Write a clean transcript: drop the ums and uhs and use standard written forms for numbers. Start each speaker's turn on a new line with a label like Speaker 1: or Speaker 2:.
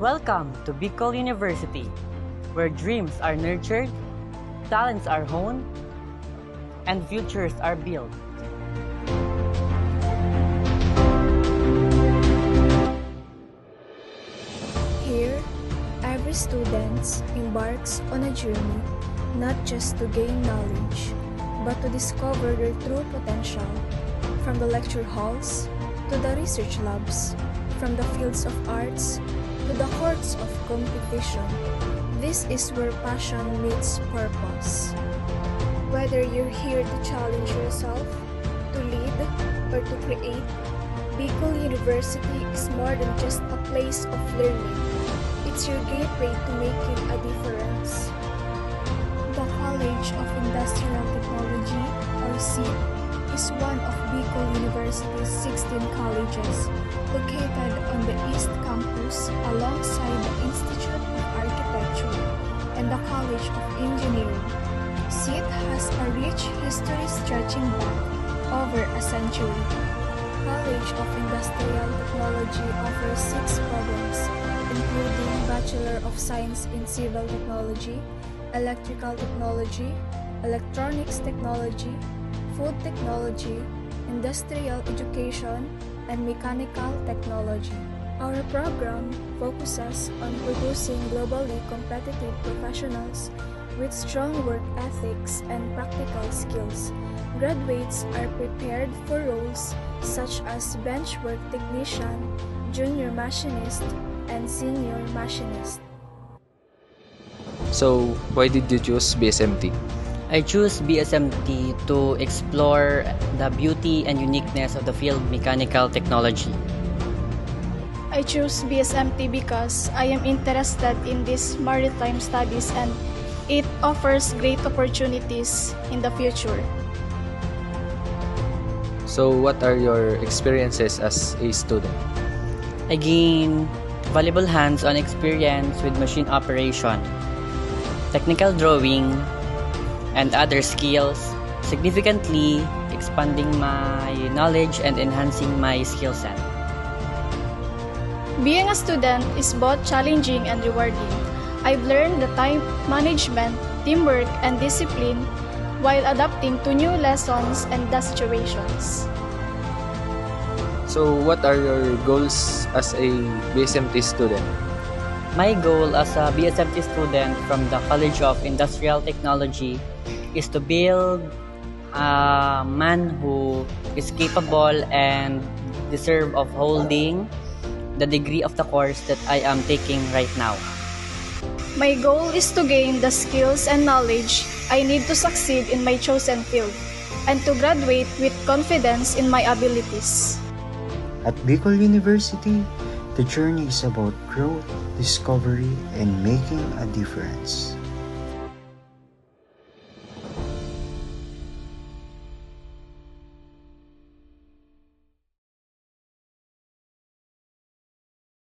Speaker 1: Welcome to Bicol University, where dreams are nurtured, talents are honed, and futures are built.
Speaker 2: Here, every student embarks on a journey not just to gain knowledge, but to discover their true potential. From the lecture halls to the research labs, from the fields of arts to the courts of competition, this is where passion meets purpose. Whether you're here to challenge yourself, to lead, or to create, Bicol University is more than just a place of learning. It's your gateway to making a difference. The College of Industrial Technology, or CIT, is one of Bicol University's 16 colleges, located on the East Campus alongside the Institute of Architecture and the College of Engineering. CIT has a rich history stretching back over a century. College of Industrial Technology offers 6 programs, including Bachelor of Science in Civil Technology, Electrical Technology, Electronics Technology, Food Technology, Industrial Education, and Mechanical Technology. Our program focuses on producing globally competitive professionals with strong work ethics and practical skills. Graduates are prepared for roles such as benchwork technician, junior machinist, and senior machinist.
Speaker 3: So, why did you choose BSMT?
Speaker 1: I choose BSMT to explore the beauty and uniqueness of the field mechanical technology.
Speaker 4: I choose BSMT because I am interested in these maritime studies and it offers great opportunities in the future.
Speaker 3: So, what are your experiences as a student?
Speaker 1: I gain valuable hands-on experience with machine operation, technical drawing, and other skills, significantly expanding my knowledge and enhancing my skill set.
Speaker 4: Being a student is both challenging and rewarding. I've learned the time management, teamwork, and discipline while adapting to new lessons and situations.
Speaker 3: So, what are your goals as a BSMT student?
Speaker 1: My goal as a BSMT student from the College of Industrial Technology is to build a man who is capable and deserve of holding the degree of the course that I am taking right now.
Speaker 4: My goal is to gain the skills and knowledge I need to succeed in my chosen field and to graduate with confidence in my abilities.
Speaker 5: At Bicol University, the journey is about growth, discovery, and making a difference.